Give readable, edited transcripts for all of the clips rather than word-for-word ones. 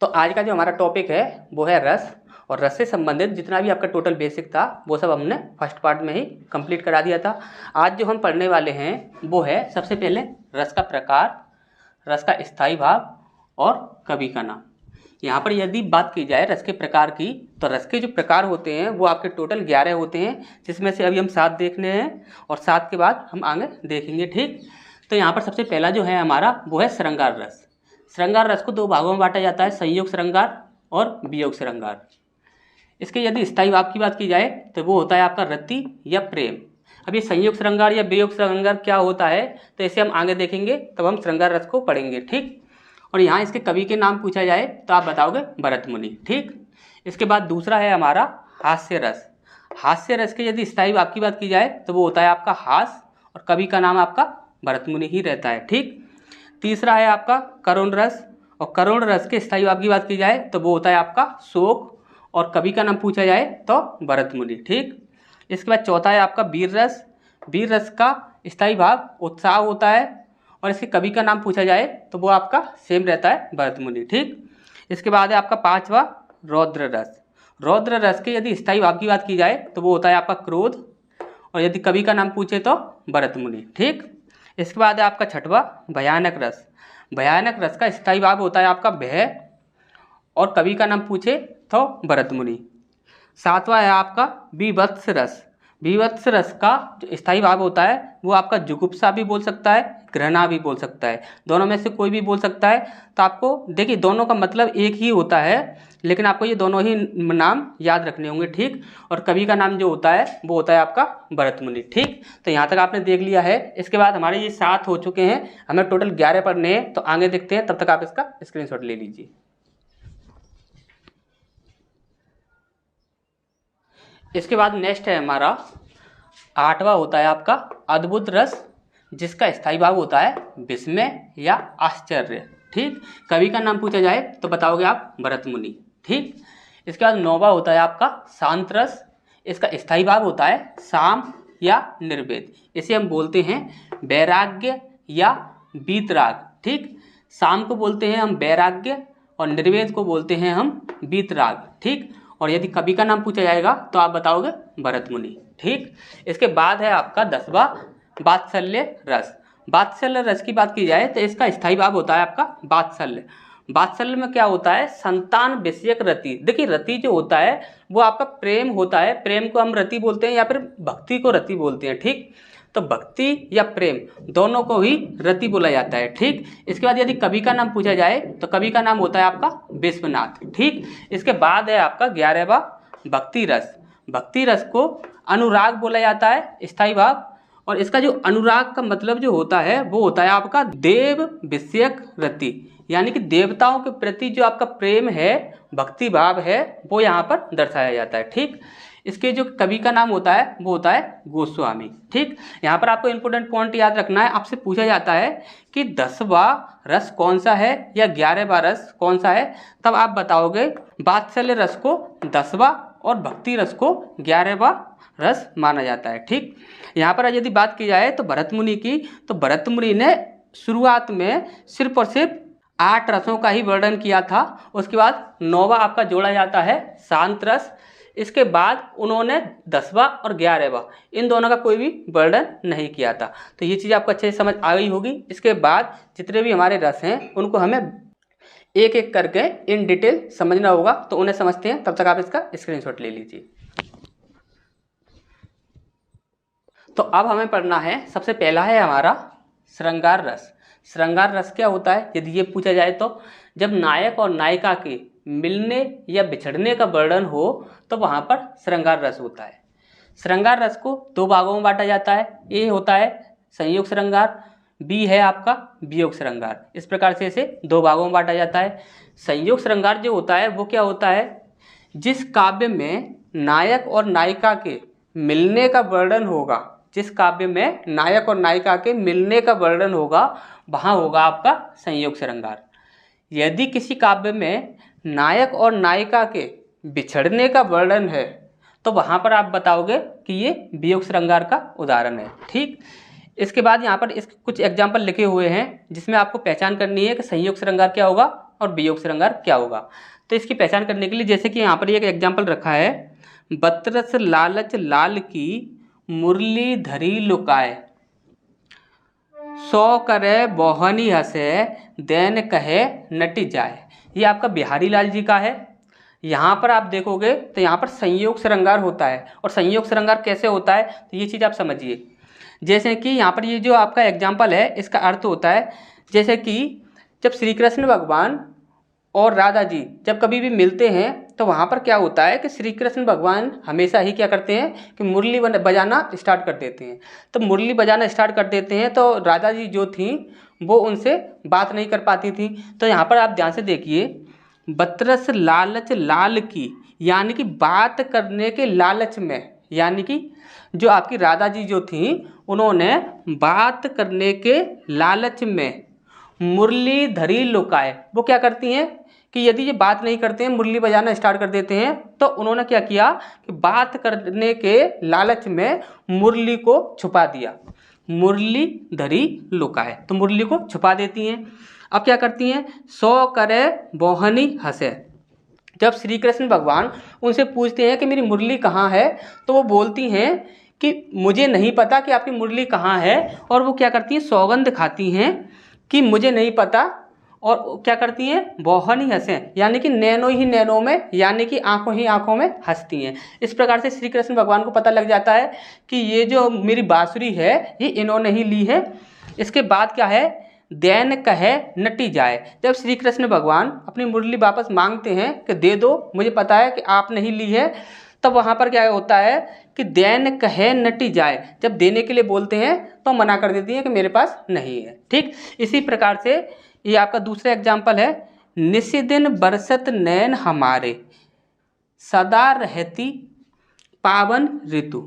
तो आज का जो हमारा टॉपिक है वो है रस, और रस से संबंधित जितना भी आपका टोटल बेसिक था वो सब हमने फर्स्ट पार्ट में ही कंप्लीट करा दिया था। आज जो हम पढ़ने वाले हैं वो है सबसे पहले रस का प्रकार, रस का स्थायी भाव और कवि का नाम। यहाँ पर यदि बात की जाए रस के प्रकार की, तो रस के जो प्रकार होते हैं वो आपके टोटल 11 होते हैं, जिसमें से अभी हम 7 देखने हैं और 7 के बाद हम आगे देखेंगे। ठीक, तो यहाँ पर सबसे पहला जो है हमारा वो है श्रृंगार रस। श्रृंगार रस को 2 भागों में बांटा जाता है, संयोग श्रृंगार और वियोग श्रृंगार। इसके यदि स्थायी भाव की बात की जाए तो वो होता है आपका रति या प्रेम। अब ये संयोग श्रृंगार या वियोग श्रृंगार क्या होता है तो इसे हम आगे देखेंगे, तब हम श्रृंगार रस को पढ़ेंगे। ठीक, और यहाँ इसके कवि के नाम पूछा जाए तो आप बताओगे भरत मुनि। ठीक, इसके बाद दूसरा है हमारा हास्य रस। हास्य रस के यदि स्थायी भाव की बात की जाए तो वो होता है आपका हास, और कवि का नाम आपका भरत मुनि ही रहता है। ठीक, तीसरा है आपका करुण रस, और करुण रस के स्थायी भाव की बात की जाए तो वो होता है आपका शोक, और कवि का नाम पूछा जाए तो भरत मुनि। ठीक, इसके बाद चौथा है आपका वीर रस। वीर रस का स्थायी भाव उत्साह होता है, और इसके कवि का नाम पूछा जाए तो वो आपका सेम रहता है भरत मुनि। ठीक, इसके बाद है आपका पांचवा रौद्र रस। रौद्र रस के यदि स्थायी भाव की बात की जाए तो वो होता है आपका क्रोध, और यदि कवि का नाम पूछे तो भरत मुनि। ठीक, इसके बाद है आपका छठवा भयानक रस। भयानक रस का स्थायी भाव होता है आपका भय, और कवि का नाम पूछे तो भरत मुनि। सातवां है आपका बीभत्स रस। बीभत्स रस का जो स्थायी भाव होता है वो आपका जुगुप्सा भी बोल सकता है, घृणा भी बोल सकता है, दोनों में से कोई भी बोल सकता है। तो आपको देखिए दोनों का मतलब एक ही होता है, लेकिन आपको ये दोनों ही नाम याद रखने होंगे। ठीक, और कवि का नाम जो होता है वो होता है आपका भरत मुनि। ठीक, तो यहाँ तक आपने देख लिया है। इसके बाद हमारे ये 7 हो चुके हैं, हमें टोटल 11 पढ़ने हैं, तो आगे देखते हैं, तब तक आप इसका स्क्रीनशॉट ले लीजिए। इसके बाद नेक्स्ट है हमारा 8वां होता है आपका अद्भुत रस, जिसका स्थायी भाव होता है विस्मय या आश्चर्य। ठीक, कवि का नाम पूछा जाए तो बताओगे आप भरत मुनि। ठीक, इसके बाद 9वां होता है आपका शांत रस। इसका स्थायी भाव होता है शाम या निर्वेद। इसे हम बोलते हैं वैराग्य या वीतराग। ठीक, शाम को बोलते हैं हम वैराग्य, और निर्वेद को बोलते हैं हम वीतराग। ठीक, और यदि कवि का नाम पूछा जाएगा तो आप बताओगे भरत मुनि। ठीक, इसके बाद है आपका 10वां वात्सल्य रस। वात्सल्य रस की बात की जाए तो इसका स्थायी भाव होता है आपका वात्सल्य। वात्सल्य में क्या होता है, संतान विषयक रति। देखिए रति जो होता है वो आपका प्रेम होता है, प्रेम को हम रति बोलते हैं या फिर भक्ति को रति बोलते हैं। ठीक, तो भक्ति या प्रेम दोनों को ही रति बोला जाता है। ठीक, इसके बाद यदि कवि का नाम पूछा जाए तो कवि का नाम होता है आपका विश्वनाथ। ठीक, इसके बाद है आपका 11वां भक्ति रस। भक्ति रस को अनुराग बोला जाता है स्थायी भाव, और इसका जो अनुराग का मतलब जो होता है वो होता है आपका देव विषयक रति, यानी कि देवताओं के प्रति जो आपका प्रेम है, भक्ति भाव है, वो यहाँ पर दर्शाया जाता है। ठीक, इसके जो कवि का नाम होता है वो होता है गोस्वामी। ठीक, यहाँ पर आपको इंपॉर्टेंट पॉइंट याद रखना है, आपसे पूछा जाता है कि 10वां रस कौन सा है या 11वां रस कौन सा है, तब आप बताओगे वात्सल्य रस को 10वां और भक्ति रस को 11वां रस माना जाता है। ठीक, यहाँ पर यदि बात की जाए तो भरत मुनि की, तो भरत मुनि ने शुरुआत में सिर्फ और सिर्फ 8 रसों का ही वर्णन किया था। उसके बाद 9वां आपका जोड़ा जाता है शांत रस। इसके बाद उन्होंने 10वां और 11वां इन दोनों का कोई भी वर्णन नहीं किया था। तो ये चीज़ आपको अच्छे से समझ आ गई होगी। इसके बाद जितने भी हमारे रस हैं उनको हमें एक एक करके इन डिटेल समझना होगा, तो उन्हें समझते हैं, तब तक आप इसका स्क्रीनशॉट ले लीजिए। तो अब हमें पढ़ना है, सबसे पहला है हमारा श्रृंगार रस। श्रृंगार रस क्या होता है यदि ये पूछा जाए तो जब नायक और नायिका के मिलने या बिछड़ने का वर्णन हो तो वहाँ पर श्रृंगार रस होता है। श्रृंगार रस को 2 भागों में बांटा जाता है। ए होता है संयोग श्रृंगार, बी है आपका वियोग श्रृंगार। इस प्रकार से इसे 2 भागों में बांटा जाता है। संयोग श्रृंगार जो होता है वो क्या होता है, जिस काव्य में नायक और नायिका के मिलने का वर्णन होगा, जिस काव्य में नायक और नायिका के मिलने का वर्णन होगा वहाँ होगा आपका संयोग श्रृंगार। यदि किसी काव्य में नायक और नायिका के बिछड़ने का वर्णन है तो वहाँ पर आप बताओगे कि ये वियोग श्रृंगार का उदाहरण है। ठीक, इसके बाद यहाँ पर इसके कुछ एग्जाम्पल लिखे हुए हैं जिसमें आपको पहचान करनी है कि संयोग श्रृंगार क्या होगा और वियोग श्रृंगार क्या होगा। तो इसकी पहचान करने के लिए जैसे कि यहाँ पर एक एग्जाम्पल रखा है, बतरस लालच लाल की मुरली धरी लुकाए, सौ करे बोहनी हंसे दैन कहे नटी जाए। ये आपका बिहारी लाल जी का है। यहाँ पर आप देखोगे तो यहाँ पर संयोग श्रृंगार होता है, और संयोग श्रृंगार कैसे होता है तो ये चीज़ आप समझिए। जैसे कि यहाँ पर ये जो आपका एग्जाम्पल है इसका अर्थ होता है, जैसे कि जब श्री कृष्ण भगवान और राधा जी जब कभी भी मिलते हैं तो वहाँ पर क्या होता है कि श्री कृष्ण भगवान हमेशा ही क्या करते हैं कि मुरली बजाना स्टार्ट कर देते हैं। तो मुरली बजाना स्टार्ट कर देते हैं तो राधा जी जो थी वो उनसे बात नहीं कर पाती थी। तो यहाँ पर आप ध्यान से देखिए, बतरस लालच लाल की, यानी कि बात करने के लालच में, यानी कि जो आपकी राधा जी जो थी उन्होंने बात करने के लालच में मुरली धरी लुकाए। वो क्या करती हैं कि यदि ये बात नहीं करते हैं, मुरली बजाना स्टार्ट कर देते हैं, तो उन्होंने क्या किया कि बात करने के लालच में मुरली को छुपा दिया, मुरली धरी लुकाए, तो मुरली को छुपा देती हैं। अब क्या करती हैं, सौ करे बोहनी हंसे। जब श्री कृष्ण भगवान उनसे पूछते हैं कि मेरी मुरली कहाँ है, तो वो बोलती हैं कि मुझे नहीं पता कि आपकी मुरली कहाँ है, और वो क्या करती हैं सौगंध खाती हैं कि मुझे नहीं पता, और क्या करती हैं बोहनी हंसें, यानी कि नैनों ही नैनों में, यानी कि आंखों ही आंखों में हंसती हैं। इस प्रकार से श्री कृष्ण भगवान को पता लग जाता है कि ये जो मेरी बांसुरी है ये इन्होंने ही ली है। इसके बाद क्या है, दैन कहे नटी जाए। जब श्री कृष्ण भगवान अपनी मुरली वापस मांगते हैं कि दे दो, मुझे पता है कि आपने ही ली है, तब वहाँ पर क्या होता है कि दैन कहे नटी जाए। जब देने के लिए बोलते हैं तो मना कर देती है कि मेरे पास नहीं है। ठीक, इसी प्रकार से ये आपका दूसरा एग्जाम्पल है, निशिदिन बरसत नैन हमारे सदा रहती पावन ऋतु,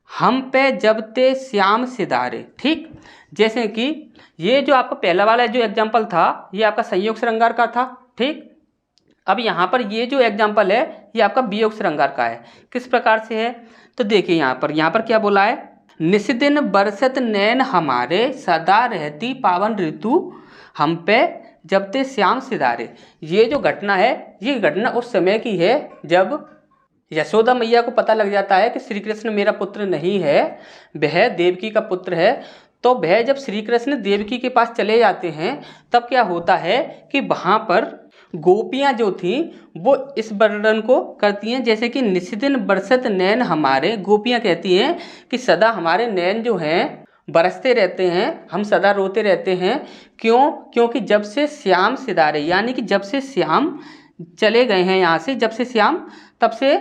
हम पे जबते श्याम सिदारे। ठीक, जैसे कि ये जो आपका पहला वाला जो एग्जाम्पल था ये आपका संयोग श्रृंगार का था। ठीक, अब यहाँ पर ये जो एग्जाम्पल है ये आपका वियोग श्रृंगार का है। किस प्रकार से है तो देखिए, यहाँ पर क्या बोला है, निशिदिन बरसत नैन हमारे सदा रहती पावन ऋतु, हम पे जबते श्याम सिदारे। ये जो घटना है ये घटना उस समय की है जब यशोदा मैया को पता लग जाता है कि श्री कृष्ण मेरा पुत्र नहीं है, वह देवकी का पुत्र है। तो वह जब श्री कृष्ण देवकी के पास चले जाते हैं तब क्या होता है कि वहाँ पर गोपियाँ जो थी वो इस वर्णन को करती हैं, जैसे कि निशिदिन बरसत नैन हमारे, गोपियाँ कहती हैं कि सदा हमारे नैन जो हैं बरसते रहते हैं, हम सदा रोते रहते हैं। क्यों, क्योंकि जब से श्याम सिदारे, यानी कि जब से श्याम चले गए हैं यहाँ से, जब से श्याम, तब से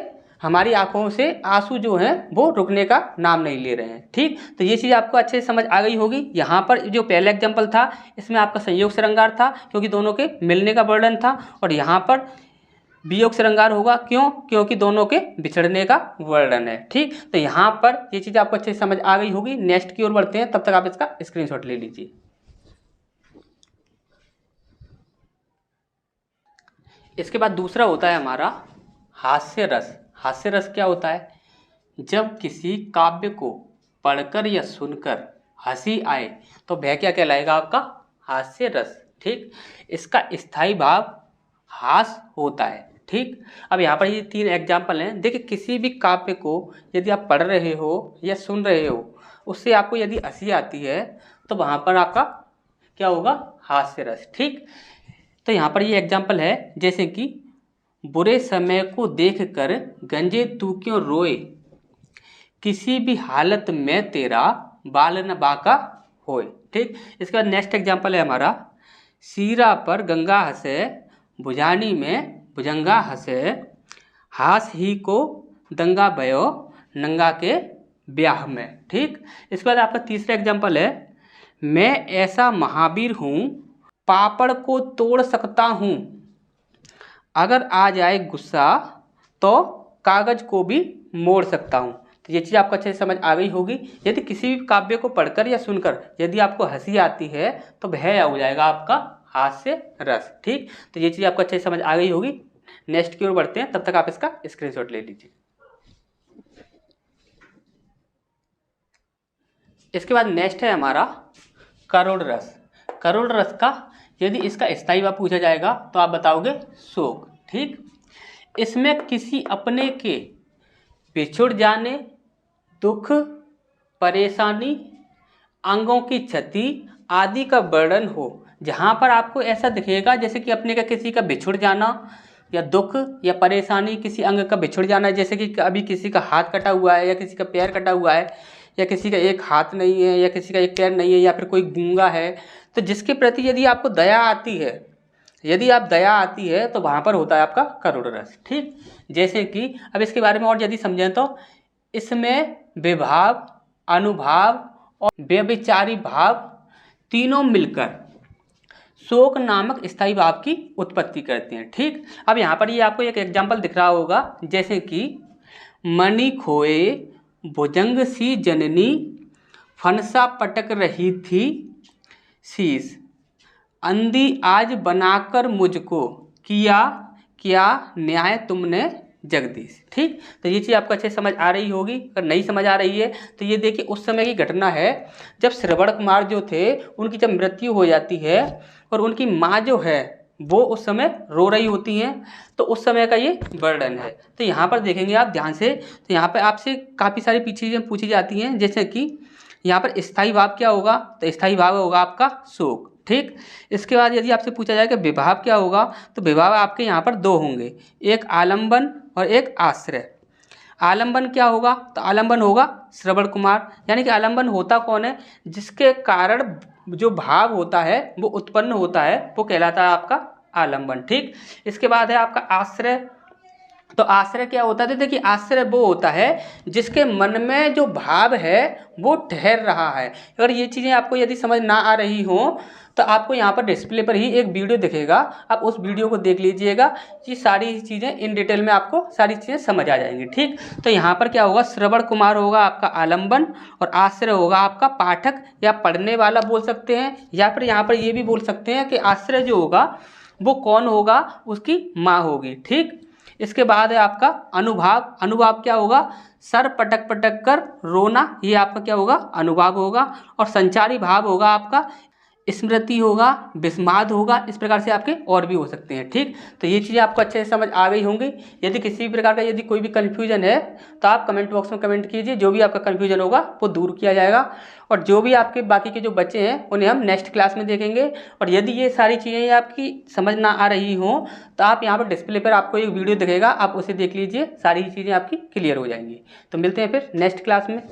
हमारी आंखों से आंसू जो हैं वो रुकने का नाम नहीं ले रहे हैं। ठीक, तो ये चीज़ आपको अच्छे से समझ आ गई होगी। यहाँ पर जो पहला एग्जाम्पल था इसमें आपका संयोग श्रृंगार था क्योंकि दोनों के मिलने का वर्णन था, और यहाँ पर वियोग श्रृंगार होगा। क्यों, क्योंकि दोनों के बिछड़ने का वर्णन है। ठीक, तो यहाँ पर ये चीज़ आपको अच्छे से समझ आ गई होगी। नेक्स्ट की ओर बढ़ते हैं, तब तक आप इसका स्क्रीनशॉट ले लीजिए। इसके बाद दूसरा होता है हमारा हास्य रस। हास्य रस क्या होता है, जब किसी काव्य को पढ़कर या सुनकर हंसी आए तो वह क्या कहलाएगा, आपका हास्य रस। ठीक, इसका स्थायी भाव हास होता है। ठीक, अब यहाँ पर ये 3 एग्जाम्पल हैं। देखिए, किसी भी काव्य को यदि आप पढ़ रहे हो या सुन रहे हो, उससे आपको यदि हंसी आती है तो वहाँ पर आपका क्या होगा, हास्य रस। ठीक, तो यहाँ पर ये एग्जाम्पल है, जैसे कि बुरे समय को देखकर गंजे तू क्यों रोए, किसी भी हालत में तेरा बाल न बाका होए। ठीक, इसके बाद नेक्स्ट एग्जाम्पल है हमारा, सीरा पर गंगा हंसे भुजानी में भुजंगा हंसे, हास ही को दंगा भयो नंगा के ब्याह में। ठीक, इसके बाद आपका तीसरा एग्जाम्पल है, मैं ऐसा महावीर हूँ पापड़ को तोड़ सकता हूँ, अगर आ जाए गुस्सा तो कागज को भी मोड़ सकता हूँ। तो ये चीज़ आपको अच्छे से समझ आ गई होगी। यदि किसी भी काव्य को पढ़कर या सुनकर यदि आपको हंसी आती है तो वह हो जाएगा आपका हास्य रस। ठीक, तो ये चीज़ आपको अच्छे से समझ आ गई होगी। नेक्स्ट की ओर बढ़ते हैं, तब तक आप इसका स्क्रीनशॉट ले लीजिए। इसके बाद नेक्स्ट है हमारा करुण रस। करुण रस का यदि इसका स्थायी भाव पूछा जाएगा तो आप बताओगे शोक। ठीक, इसमें किसी अपने के बिछुड़ जाने, दुख, परेशानी, अंगों की क्षति आदि का वर्णन हो। जहाँ पर आपको ऐसा दिखेगा जैसे कि अपने का किसी का बिछुड़ जाना या दुख या परेशानी, किसी अंग का बिछुड़ जाना, जैसे कि अभी किसी का हाथ कटा हुआ है या किसी का पैर कटा हुआ है या किसी का एक हाथ नहीं है या किसी का एक पैर नहीं है या फिर कोई गूंगा है, तो जिसके प्रति यदि आपको दया आती है, यदि आप दया आती है तो वहाँ पर होता है आपका करुण रस। ठीक, जैसे कि अब इसके बारे में और यदि समझें तो इसमें विभाव, अनुभाव और व्यभिचारी भाव तीनों मिलकर शोक नामक स्थायी भाव की उत्पत्ति करते हैं। ठीक, अब यहाँ पर ये आपको एक एग्जाम्पल दिख रहा होगा, जैसे कि मणि खोए भुजंग सी जननी, फनसा पटक रही थी शीश, अंधी आज बनाकर मुझको, किया क्या न्याय तुमने जगदीश। ठीक, तो ये चीज़ आपको अच्छे समझ आ रही होगी। अगर नहीं समझ आ रही है तो ये देखिए उस समय की घटना है जब श्रवण कुमार जो थे उनकी जब मृत्यु हो जाती है और उनकी माँ जो है वो उस समय रो रही होती हैं, तो उस समय का ये वर्णन है। तो यहाँ पर देखेंगे आप ध्यान से, तो यहाँ पर आपसे काफ़ी सारी चीज़ें पूछी जाती हैं, जैसे कि यहाँ पर स्थायी भाव क्या होगा, तो स्थायी भाव होगा आपका शोक। ठीक, इसके बाद यदि आपसे पूछा जाए कि विभाव क्या होगा, तो विभाव आपके यहाँ पर दो होंगे, एक आलंबन और एक आश्रय। आलंबन क्या होगा, तो आलंबन होगा श्रवण कुमार, यानी कि आलंबन होता कौन है, जिसके कारण जो भाव होता है वो उत्पन्न होता है, वो कहलाता है आपका आलंबन। ठीक, इसके बाद है आपका आश्रय। तो आश्रय क्या होता है, तो देखिए आश्रय वो होता है जिसके मन में जो भाव है वो ठहर रहा है। अगर ये चीज़ें आपको यदि समझ ना आ रही हो तो आपको यहाँ पर डिस्प्ले पर ही एक वीडियो दिखेगा, आप उस वीडियो को देख लीजिएगा, ये सारी चीज़ें इन डिटेल में आपको सारी चीज़ें समझ आ जाएंगी। ठीक, तो यहाँ पर क्या होगा, श्रवण कुमार होगा आपका आलंबन और आश्रय होगा आपका पाठक या पढ़ने वाला बोल सकते हैं, या फिर यहाँ पर ये भी बोल सकते हैं कि आश्रय जो होगा वो कौन होगा, उसकी माँ होगी। ठीक, इसके बाद है आपका अनुभाव। अनुभाव क्या होगा, सर पटक पटक कर रोना, ये आपका क्या होगा, अनुभाव होगा। और संचारी भाव होगा आपका स्मृति होगा, विस्माद होगा, इस प्रकार से आपके और भी हो सकते हैं। ठीक, तो ये चीज़ें आपको अच्छे से समझ आ गई होंगी। यदि किसी भी प्रकार का यदि कोई भी कन्फ्यूजन है तो आप कमेंट बॉक्स में कमेंट कीजिए, जो भी आपका कन्फ्यूजन होगा वो दूर किया जाएगा। और जो भी आपके बाकी के जो बच्चे हैं उन्हें हम नेक्स्ट क्लास में देखेंगे। और यदि ये सारी चीज़ें आपकी समझ ना आ रही हों तो आप यहाँ पर डिस्प्ले पर आपको एक वीडियो दिखेगा, आप उसे देख लीजिए, सारी चीज़ें आपकी क्लियर हो जाएंगी। तो मिलते हैं फिर नेक्स्ट क्लास में।